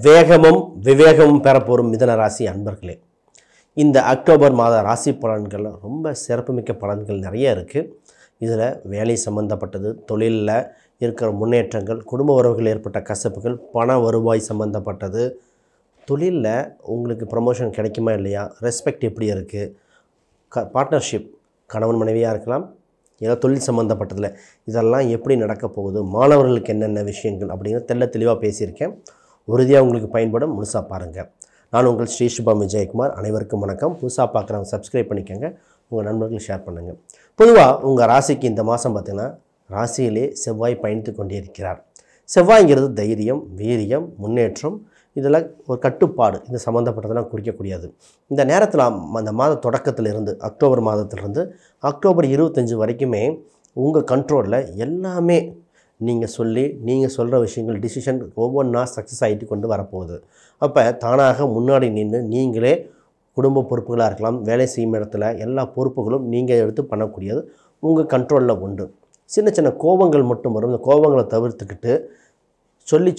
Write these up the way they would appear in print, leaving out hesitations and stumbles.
வேகமும் விவேகமும் பெறப்போரும் மிதுன ராசி அன்பர்களே, இந்த அக்டோபர் மாத ராசி பலன்கள் ரொம்ப சிறப்புமிக்க பலன்கள் நிறைய இருக்குது. இதில் வேலை சம்பந்தப்பட்டது, தொழிலில் இருக்கிற முன்னேற்றங்கள், குடும்ப உறவுகள் ஏற்பட்ட கசப்புகள், பண வருவாய் சம்பந்தப்பட்டது, தொழிலில் உங்களுக்கு ப்ரமோஷன் கிடைக்குமா இல்லையா, ரெஸ்பெக்ட் எப்படி இருக்குது, பார்ட்னர்ஷிப் கணவன் மனைவியாக இருக்கலாம், ஏதோ தொழில் சம்மந்தப்பட்டதில் இதெல்லாம் எப்படி நடக்க போகுது, மாணவர்களுக்கு என்னென்ன விஷயங்கள் அப்படிங்கிற தெளிவாக பேசியிருக்கேன். உறுதியாக உங்களுக்கு பயன்படும். முழுசாக பாருங்கள். நான் உங்கள் ஸ்ரீ சுபம் விஜயகுமார். அனைவருக்கும் வணக்கம். புதுசாக பார்க்குறவங்க சப்ஸ்கிரைப் பண்ணிக்கோங்க, உங்கள் நண்பர்கள் ஷேர் பண்ணுங்கள். பொதுவாக உங்கள் ராசிக்கு இந்த மாதம் பார்த்திங்கன்னா ராசியிலே செவ்வாய் பயணித்து கொண்டே இருக்கிறார். செவ்வாய்ங்கிறது தைரியம், வீரியம், முன்னேற்றம், இதில் ஒரு கட்டுப்பாடு, இது சம்மந்தப்பட்டதெல்லாம் குறிக்கக்கூடியது. இந்த நேரத்தில் அந்த மாத தொடக்கத்திலிருந்து அக்டோபர் மாதத்திலிருந்து அக்டோபர் 25 வரைக்குமே உங்கள் கண்ட்ரோலில் எல்லாமே நீங்கள் சொல்கிற விஷயங்கள் டிசிஷன் ஒவ்வொன்றா சக்ஸஸ் ஆகிட்டு கொண்டு வரப்போகுது. அப்போ தானாக முன்னாடி நின்று நீங்களே குடும்ப பொறுப்புகளாக இருக்கலாம், வேலை செய்யும் இடத்துல எல்லா பொறுப்புகளும் நீங்கள் எடுத்து பண்ணக்கூடியது உங்கள் கண்ட்ரோலில் உண்டு. சின்ன சின்ன கோபங்கள் மட்டும் வரும். இந்த கோபங்களை தவிர்த்துக்கிட்டு சொல்லி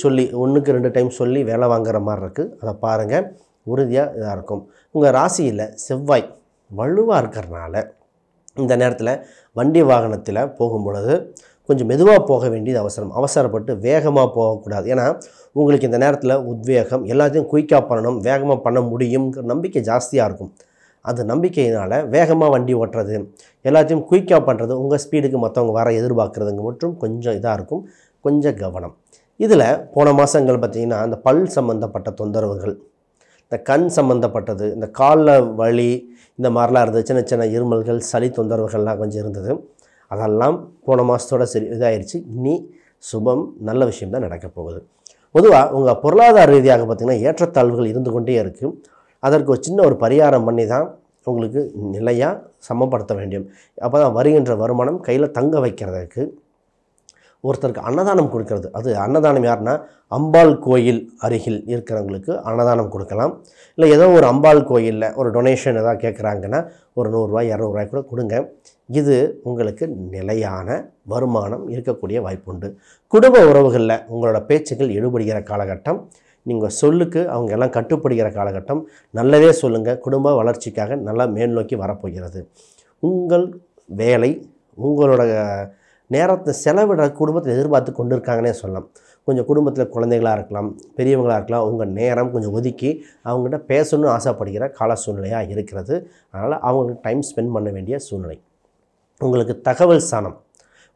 1க்கு 2 டைம் சொல்லி வேலை வாங்குற மாதிரி இருக்குது. அதை பாருங்கள், உறுதியாக இதாக இருக்கும். உங்கள் ராசியில் செவ்வாய் வலுவாக இருக்கிறனால இந்த நேரத்தில் வண்டி வாகனத்தில் போகும் பொழுது கொஞ்சம் மெதுவாக போக வேண்டியது அவசரம். அவசரப்பட்டு வேகமாக போகக்கூடாது. ஏன்னா உங்களுக்கு இந்த நேரத்தில் உத்வேகம், எல்லாத்தையும் குயிக்காக பண்ணணும், வேகமாக பண்ண முடியுங்கிற நம்பிக்கை ஜாஸ்தியாக இருக்கும். அந்த நம்பிக்கையினால் வேகமாக வண்டி ஓட்டுறது, எல்லாத்தையும் குயிக்காக பண்ணுறது, உங்கள் ஸ்பீடுக்கு மற்றவங்க வர எதிர்பார்க்குறதுங்க மற்றும் கொஞ்சம் இதாக இருக்கும். கொஞ்சம் கவனம். இதில் போன மாதங்கள் பார்த்திங்கன்னா அந்த பல் சம்மந்தப்பட்ட தொந்தரவுகள், இந்த கண் சம்மந்தப்பட்டது, இந்த காலில் வலி, இந்த மாதிரிலாம் இருந்தது. சின்ன சின்ன இருமல்கள், சளி தொந்தரவுகள்லாம் கொஞ்சம் இருந்தது. அதெல்லாம் போன மாதத்தோட சரி இதாகிடுச்சு. இனி சுபம், நல்ல விஷயம் தான் நடக்க போகுது. பொதுவாக உங்கள் பொருளாதார ரீதியாக பார்த்திங்கன்னா ஏற்றத்தாழ்வுகள் இருந்து கொண்டே இருக்குது. அதற்கு ஒரு சின்ன ஒரு பரிகாரம் பண்ணி தான் உங்களுக்கு நிலையாக சமப்படுத்த வேண்டும். அப்போ தான் வருகின்ற வருமானம் கையில் தங்க வைக்கிறதுக்கு ஒருத்தருக்கு அன்னதானம் கொடுக்கறது. அது அன்னதானம் யாருன்னா அம்பாள் கோயில் அருகில் இருக்கிறவங்களுக்கு அன்னதானம் கொடுக்கலாம். இல்லை ஏதோ ஒரு அம்பாள் கோயிலில் ஒரு டொனேஷன் எதாவது கேட்குறாங்கன்னா ஒரு 100 ரூபாய் 200 ரூபாய் கூட கொடுங்க. இது உங்களுக்கு நிலையான வருமானம் இருக்கக்கூடிய வாய்ப்புண்டு. குடும்ப உறவுகளில் உங்களோட பேச்சுக்கள் எடுபடுகிற காலகட்டம், நீங்கள் சொல்லுக்கு அவங்க எல்லாம் கட்டுப்படுகிற காலகட்டம். நல்லதே சொல்லுங்கள். குடும்ப வளர்ச்சிக்காக நல்லா மேல் நோக்கி வரப்போகிறது. உங்கள் வேலை, உங்களோட நேரத்தை செலவிட குடும்பத்தில் எதிர்பார்த்து கொண்டு இருக்காங்கன்னே சொல்லலாம். கொஞ்சம் குடும்பத்தில் குழந்தைகளாக இருக்கலாம், பெரியவங்களாக இருக்கலாம், உங்கள் நேரம் கொஞ்சம் ஒதுக்கி அவங்ககிட்ட பேசணும்னு ஆசைப்படுகிற கால சூழ்நிலையாக இருக்கிறது. அதனால் அவங்களுக்கு டைம் ஸ்பெண்ட் பண்ண வேண்டிய சூழ்நிலை. உங்களுக்கு தகவல் ஸ்தானம்,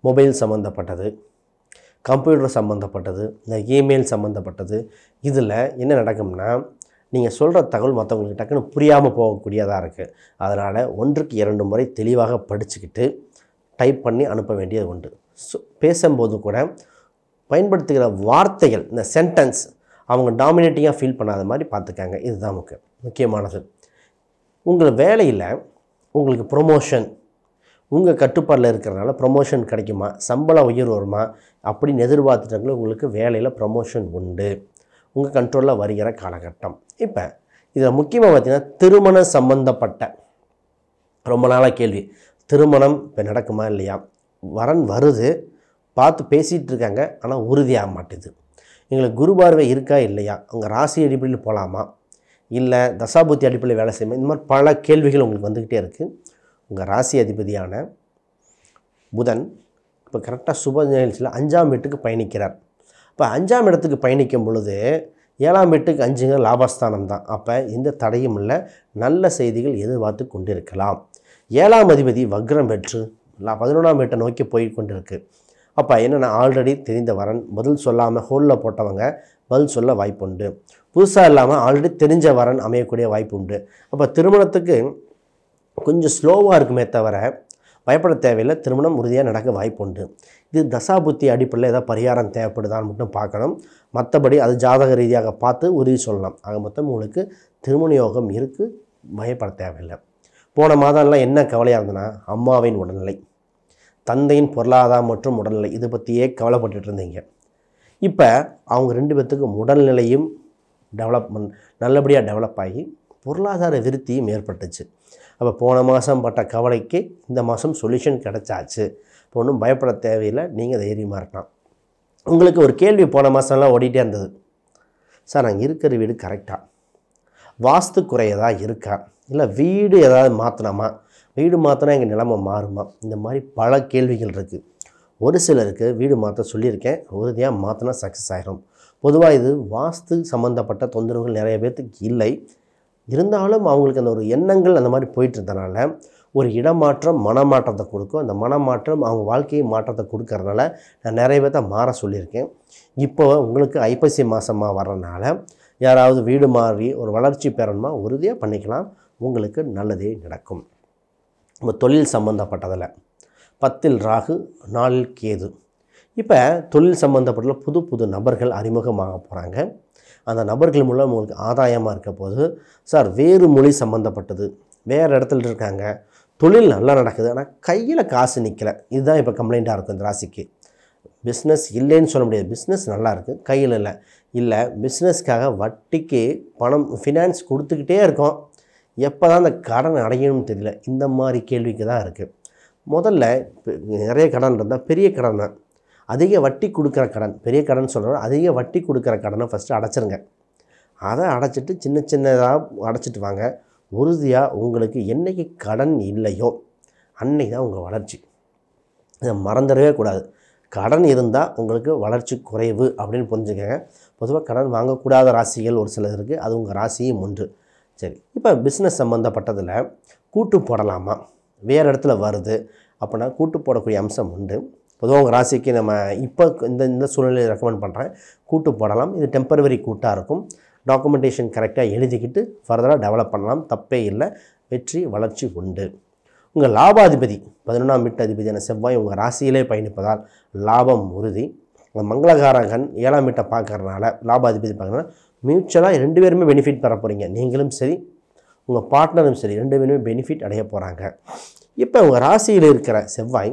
மொபைல் சம்மந்தப்பட்டது, கம்ப்யூட்டர் சம்மந்தப்பட்டது, இந்த இமெயில் சம்மந்தப்பட்டது, இதில் என்ன நடக்கும்னா நீங்கள் சொல்கிற தகவல் மற்றவங்களுக்கு டக்குன்னு புரியாமல் போகக்கூடியதாக இருக்குது. அதனால் 1க்கு 2 முறை தெளிவாக படிச்சுக்கிட்டு டைப் பண்ணி அனுப்ப வேண்டியது உண்டு. பேசும்போது கூட பயன்படுத்துகிற வார்த்தைகள், இந்த சென்டென்ஸ் அவங்க டாமினேட்டிங்காக ஃபீல் பண்ணாத மாதிரி பார்த்துக்காங்க. இதுதான் முக்கியமானது. உங்கள் வேலையில் உங்களுக்கு ப்ரொமோஷன் உங்கள் கட்டுப்பாடில் இருக்கிறனால ப்ரொமோஷன் கிடைக்குமா, சம்பள உயர்வு வருமா அப்படின்னு எதிர்பார்த்துட்டாங்களோ உங்களுக்கு வேலையில் ப்ரொமோஷன் உண்டு. உங்கள் கண்ட்ரோலில் வருகிற காலகட்டம். இப்போ இதில் முக்கியமாக பார்த்திங்கன்னா திருமணம் சம்பந்தப்பட்ட ரொம்ப நாளாக கேள்வி, திருமணம் இப்போ நடக்குமா இல்லையா, வரன் வருது, பார்த்து பேசிகிட்டு இருக்காங்க, ஆனால் உறுதியாக மாட்டுது. எங்களுக்கு குரு பார்வை இருக்கா இல்லையா, உங்கள் ராசி அடிப்படையில் போகலாமா, இல்லை தசாபுத்தி அடிப்படையில் வேலை செய்யுமா, இந்த மாதிரி பல கேள்விகள் உங்களுக்கு வந்துக்கிட்டே இருக்குது. உங்கள் ராசி அதிபதியான புதன் இப்போ கரெக்டாக சுப நிகழ்ச்சியில் 5ஆம் வீட்டுக்கு பயணிக்கிறார். இப்போ 5ஆம் இடத்துக்கு பயணிக்கும் பொழுது 7ஆம் வீட்டுக்கு 5ங்க லாபஸ்தானம் தான். அப்போ எந்த தடையும் இல்லை, நல்ல செய்திகள் எதிர்பார்த்து கொண்டிருக்கலாம். 7ஆம் அதிபதி வக்ரம் பெற்று 11ஆம் வீட்டை நோக்கி போய் கொண்டிருக்கு. அப்போ என்னென்னா ஆல்ரெடி தெரிந்த வரன், பதில் சொல்லாமல் ஹோலில் போட்டவங்க பதில் சொல்ல வாய்ப்புண்டு. புதுசாக இல்லாமல் ஆல்ரெடி தெரிஞ்ச வரன் அமையக்கூடிய வாய்ப்பு உண்டு. அப்போ திருமணத்துக்கு கொஞ்சம் ஸ்லோவாக இருக்குமே தவிர பயப்பட தேவையில்லை, திருமணம் உறுதியாக நடக்க வாய்ப்பு உண்டு. இது தசாபுத்தி அடிப்படையில் ஏதாவது பரிகாரம் தேவைப்படுதான்னு மட்டும் பார்க்கணும். மற்றபடி அது ஜாதக ரீதியாக பார்த்து உறுதி சொல்லலாம். ஆக மொத்தம் உங்களுக்கு திருமண யோகம் இருக்குது, பயப்பட தேவையில்லை. போன மாதம்லாம் என்ன கவலையாக இருந்ததுன்னா அம்மாவின் உடல்நிலை, தந்தையின் பொருளாதாரம் மற்றும் உடல்நிலை, இதை பற்றியே கவலைப்பட்டுட்டு இருந்தீங்க. இப்போ அவங்க 2 பேர்த்துக்கும் உடல்நிலையும் நல்லபடியாக டெவலப் ஆகி பொருளாதார விருத்தியும் ஏற்பட்டுச்சு. அப்போ போன மாதம் பட்ட கவலைக்கு இந்த மாதம் சொல்யூஷன் கிடச்சாச்சு. இப்போ ஒன்றும் பயப்பட தேவையில்லை, நீங்கள் தைரியமாக இருக்கலாம். உங்களுக்கு ஒரு கேள்வி போன மாதம்லாம் ஓடிட்டே இருந்தது, சார் நாங்கள் இருக்கிற வீடு கரெக்டாக வாஸ்து குறையதா இருக்கா, இல்லை வீடு ஏதாவது மாற்றினோமா, வீடு மாற்றினா எங்கள் நிலைமை மாறுமா, இந்த மாதிரி பல கேள்விகள் இருக்குது. ஒரு சிலருக்கு வீடு மாற்ற சொல்லியிருக்கேன், உறுதியாக மாற்றினா சக்ஸஸ் ஆகிடும். பொதுவாக இது வாஸ்து சம்மந்தப்பட்ட தொந்தரவுகள் நிறைய பேர்த்துக்கு இல்லை. இருந்தாலும் அவங்களுக்கு அந்த ஒரு எண்ணங்கள் அந்த மாதிரி போயிட்டு இருந்தனால ஒரு இடமாற்றம் மனமாற்றத்தை கொடுக்கும். அந்த மனமாற்றம் அவங்க வாழ்க்கையை மாற்றத்தை கொடுக்கறதுனால நான் நிறைய பேர்த்த மாற சொல்லியிருக்கேன். இப்போ உங்களுக்கு ஐப்பசி மாதமாக வர்றதுனால யாராவது வீடு மாறி ஒரு வளர்ச்சி பெறணுமா உறுதியாக பண்ணிக்கலாம், உங்களுக்கு நல்லதே நடக்கும். நம்ம தொழில் சம்மந்தப்பட்டதில் 10ல் ராகு 4ல் கேது. இப்போ தொழில் சம்மந்தப்பட்ட புது புது நபர்கள் அறிமுகமாக போகிறாங்க. அந்த நபர்கள் மூலம் உங்களுக்கு ஆதாயமாக இருக்க போது, சார் வேறு மொழி சம்மந்தப்பட்டது, வேறு இடத்துல இருக்காங்க, தொழில் நல்லா நடக்குது, ஆனால் கையில் காசு நிற்கலை, இதுதான் இப்போ கம்ப்ளைண்ட்டாக இருக்கும் இந்த ராசிக்கு. பிஸ்னஸ் இல்லைன்னு சொல்ல முடியாது, பிஸ்னஸ் நல்லா இருக்குது, கையில் இல்லை பிஸ்னஸ்க்காக வட்டிக்கு பணம் ஃபினான்ஸ் கொடுத்துக்கிட்டே இருக்கோம், எப்போ தான் அந்த கடன் அடையணும்னு தெரியல, இந்த மாதிரி கேள்விக்கு தான் இருக்குது. முதல்ல நிறைய கடன் இருந்தால் பெரிய கடன் தான், அதிக வட்டி கொடுக்குற கடன், பெரிய கடன் சொல்கிறோம், அதிக வட்டி கொடுக்குற கடனை ஃபஸ்ட்டு அடைச்சிருங்க. அதை அடைச்சிட்டு சின்ன சின்னதாக அடைச்சிட்டு வாங்க. உறுதியாக உங்களுக்கு என்றைக்கு கடன் இல்லையோ அன்னைக்கு தான் உங்கள் வளர்ச்சி. இதை மறந்துடவே கூடாது. கடன் இருந்தால் உங்களுக்கு வளர்ச்சி குறைவு அப்படின்னு புரிஞ்சுக்கங்க. பொதுவாக கடன் வாங்கக்கூடாத ராசிகள் ஒரு சிலர் இருக்குது, அது உங்கள் ராசியும் ஒன்று. சரி, இப்போ பிஸ்னஸ் சம்மந்தப்பட்டதில் கூட்டு போடலாமா, வேறு இடத்துல வருது அப்படின்னா கூட்டு போடக்கூடிய அம்சம் உண்டு. பொதுவாக உங்கள் ராசிக்கு நம்ம இப்போ இந்த சூழ்நிலையை ரெக்கமெண்ட் பண்ணுறேன், கூட்டு போடலாம். இது டெம்பரவரி கூட்டாக இருக்கும். டாக்குமெண்டேஷன் கரெக்டாக எழுதிக்கிட்டு ஃபர்தராக டெவலப் பண்ணலாம், தப்பே இல்லை, வெற்றி வளர்ச்சி உண்டு. உங்கள் லாபாதிபதி 11ஆம் வீட்டு அதிபதியான செவ்வாய் உங்கள் ராசியிலே பயணிப்பதால் லாபம் உறுதி. உங்கள் மங்களகாரகன் 7ஆம் வீட்டை பார்க்கறதுனால, லாபாதிபதி பார்க்கறதுனால மியூச்சுவலாக 2 பேருமே பெனிஃபிட் பெற போகிறீங்க. நீங்களும் சரி உங்கள் பார்ட்னரும் சரி 2 பேருமே பெனிஃபிட் அடைய போகிறாங்க. இப்போ உங்கள் ராசியில் இருக்கிற செவ்வாய்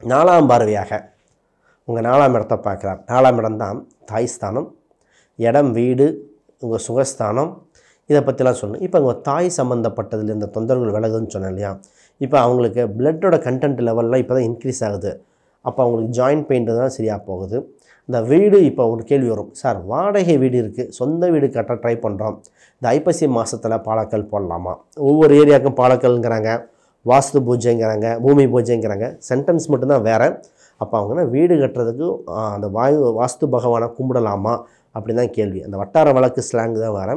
4ஆம் பார்வையாக உங்கள் 4ஆம் இடத்தை பார்க்குறார். 4ஆம் இடம்தான் தாய் ஸ்தானம், இடம் வீடு உங்கள் சுகஸ்தானம், இதை பற்றிலாம் சொல்லணும். இப்போ உங்கள் தாய் சம்மந்தப்பட்டதில் இந்த தொந்தரவுகள் விலகுதுன்னு சொன்னேன் இல்லையா. இப்போ அவங்களுக்கு பிளட்டோட கண்டென்ட் லெவல்லாம் இப்போ தான் இன்க்ரீஸ் ஆகுது. அப்போ அவங்களுக்கு ஜாயின்ட் பெயின் தான் சரியாக போகுது. இந்த வீடு இப்போ ஒரு கேள்வி வரும், சார் வாடகை வீடு இருக்குது, சொந்த வீடு கட்ட ட்ரை பண்ணுறோம், இந்த ஐப்பசி மாதத்தில் பாலக்கல் போடலாமா? ஒவ்வொரு ஏரியாவுக்கும் பாலக்கல்ங்கிறாங்க, வாஸ்து பூஜைங்கிறாங்க, பூமி பூஜைங்கிறாங்க, சென்டென்ஸ் மட்டும்தான் வேறு. அப்போ அவங்கன்னா வீடு கட்டுறதுக்கு அந்த வாஸ்து பகவானை கும்பிடலாமா அப்படின்னு தான் கேள்வி. அந்த வட்டார வழக்கு ஸ்லாங் தான் வேறு.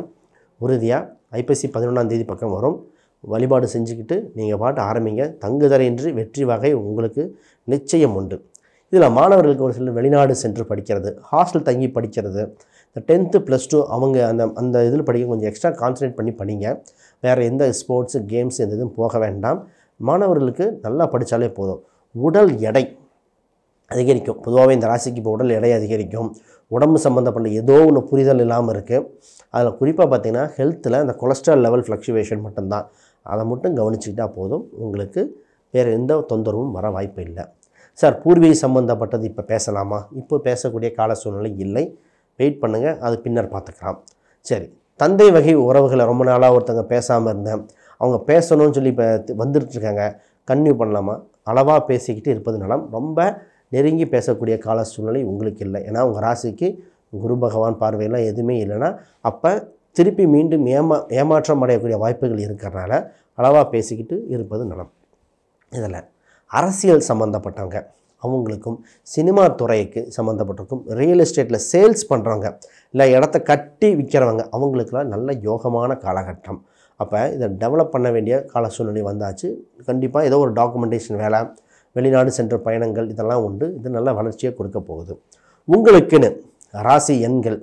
உறுதியாக ஐப்பசி 11ஆம் தேதி பக்கம் வரும். வழிபாடு செஞ்சுக்கிட்டு நீங்கள் பாட்டு ஆரம்பிங்க. தங்குதடையின்றி வெற்றி வகை உங்களுக்கு நிச்சயம் உண்டு. இதில் மாணவர்களுக்கு ஒரு சில வெளிநாடு சென்று படிக்கிறது, ஹாஸ்டல் தங்கி படிக்கிறது, இந்த 10th +2 அவங்க அந்த இதில் படிக்க கொஞ்சம் எக்ஸ்ட்ரா கான்சன்ட்ரேட் பண்ணி படிங்க. வேறு எந்த ஸ்போர்ட்ஸு கேம்ஸ் எந்த இதுவும் போக வேண்டாம். மாணவர்களுக்கு நல்லா படித்தாலே போதும். உடல் எடை அதிகரிக்கும். பொதுவாகவே இந்த ராசிக்கு இப்போ உடல் எடை அதிகரிக்கும். உடம்பு சம்மந்தப்பட்ட ஏதோ ஒன்று புரிதல் இல்லாமல் இருக்குது. அதில் குறிப்பாக பார்த்திங்கன்னா ஹெல்த்தில் அந்த கொலஸ்ட்ரால் லெவல் ஃப்ளக்சுவேஷன் மட்டும்தான், அதை மட்டும் கவனிச்சுக்கிட்டால் போதும். உங்களுக்கு வேறு எந்த தொந்தரவும் வர வாய்ப்பு இல்லை. சார் பூர்வீக சம்மந்தப்பட்டது இப்போ பேசலாமா? இப்போ பேசக்கூடிய கால சூழ்நிலை இல்லை, வெயிட் பண்ணுங்கள், அது பின்னர் பார்த்துக்கலாம். சரி, தந்தை வகை உறவுகளை ரொம்ப நாளாக ஒருத்தங்க பேசாமல் இருந்தேன், அவங்க பேசணும்னு சொல்லி இப்போ வந்துட்டுருக்காங்க, கன்டினியூ பண்ணலாமா? அளவாக பேசிக்கிட்டு இருப்பது நலம். ரொம்ப நெருங்கி பேசக்கூடிய கால சூழ்நிலை உங்களுக்கு இல்லை. ஏன்னா உங்கள் ராசிக்கு குரு பகவான் பார்வையெல்லாம் எதுவுமே இல்லைன்னா அப்போ திருப்பி மீண்டும் ஏமாற்றம் அடையக்கூடிய வாய்ப்புகள் இருக்கிறனால அளவாக பேசிக்கிட்டு இருப்பது நலம். இதில் அரசியல் சம்மந்தப்பட்டவங்க அவங்களுக்கும், சினிமா துறைக்கு சம்மந்தப்பட்டிருக்கும், ரியல் எஸ்டேட்டில் சேல்ஸ் பண்ணுறவங்க, இல்லை இடத்த கட்டி விற்கிறவங்க, அவங்களுக்கெல்லாம் நல்ல யோகமான காலகட்டம். அப்போ இதை டெவலப் பண்ண வேண்டிய கால சூழ்நிலை வந்தாச்சு. கண்டிப்பாக ஏதோ ஒரு டாக்குமெண்டேஷன் வேலை, வெளிநாடு சென்ற பயணங்கள் இதெல்லாம் உண்டு. இது நல்ல வளர்ச்சியை கொடுக்க போகுது. உங்களுக்குன்னு ராசி எண்கள்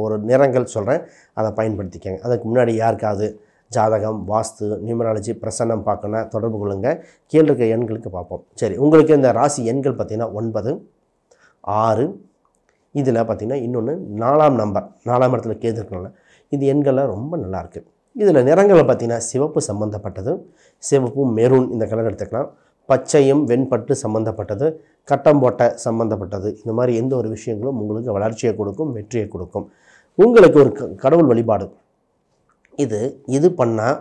ஒரு நிறங்கள் சொல்கிறேன், அதை பயன்படுத்திக்கங்க. அதுக்கு முன்னாடி யாருக்காவது ஜாதகம், வாஸ்து, நியூமராலஜி, பிரசன்னம் பார்க்கணும், தொடர்பு கொள்ளுங்கள். கீழே இருக்க எண்களுக்கு பார்ப்போம். சரி, உங்களுக்கு இந்த ராசி எண்கள் பார்த்திங்கன்னா 9, 6. இதில் பார்த்திங்கன்னா இன்னொன்று 4ஆம் நம்பர், 4ஆம் இடத்துல கேது இருக்கனால இது எண்கள்லாம் ரொம்ப நல்லாயிருக்கு. இதில் நிறங்களை பார்த்திங்கன்னா சிவப்பு சம்மந்தப்பட்டது, சிவப்பும் மெரூன் இந்த கலர் எடுத்துக்கலாம், பச்சையும் வெண்பட்டு சம்மந்தப்பட்டது, கட்டம்போட்டை சம்மந்தப்பட்டது. இந்த மாதிரி எந்த ஒரு விஷயங்களும் உங்களுக்கு வளர்ச்சியை கொடுக்கும், வெற்றியை கொடுக்கும். உங்களுக்கு ஒரு கடவுள் வழிபாடு இது பண்ணால்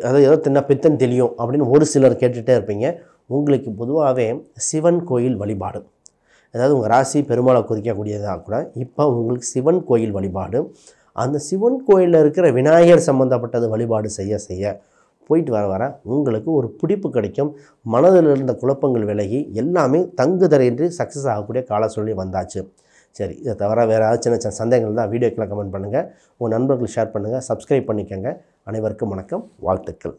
அதாவது ஏதோ தின்ன பித்தன் தெரியும் அப்படின்னு ஒரு சிலர் கேட்டுகிட்டே இருப்பீங்க. உங்களுக்கு பொதுவாகவே சிவன் கோயில் வழிபாடு, அதாவது உங்கள் ராசி பெருமாளை குறிக்கக்கூடியதாக கூட இப்போ உங்களுக்கு சிவன் கோயில் வழிபாடு, அந்த சிவன் கோயிலில் இருக்கிற விநாயகர் சம்மந்தப்பட்டது வழிபாடு செய்ய செய்ய போயிட்டு வர வர உங்களுக்கு ஒரு பிடிப்பு கிடைக்கும். மனதில் இருந்த குழப்பங்கள் விலகி எல்லாமே தங்குதடையின்றி சக்ஸஸ் ஆகக்கூடிய கால சூழ்நிலை வந்தாச்சு. சரி, இதை தவிர வேறு ஏதாவது சின்ன சின்ன சந்தேகங்கள் தான் வீடியோக்கெலாம் கமெண்ட் பண்ணுங்கள், உங்கள் நண்பர்கள் ஷேர் பண்ணுங்கள், சப்ஸ்கிரைப் பண்ணிக்கோங்க. அனைவருக்கும் வணக்கம், வாழ்த்துக்கள்.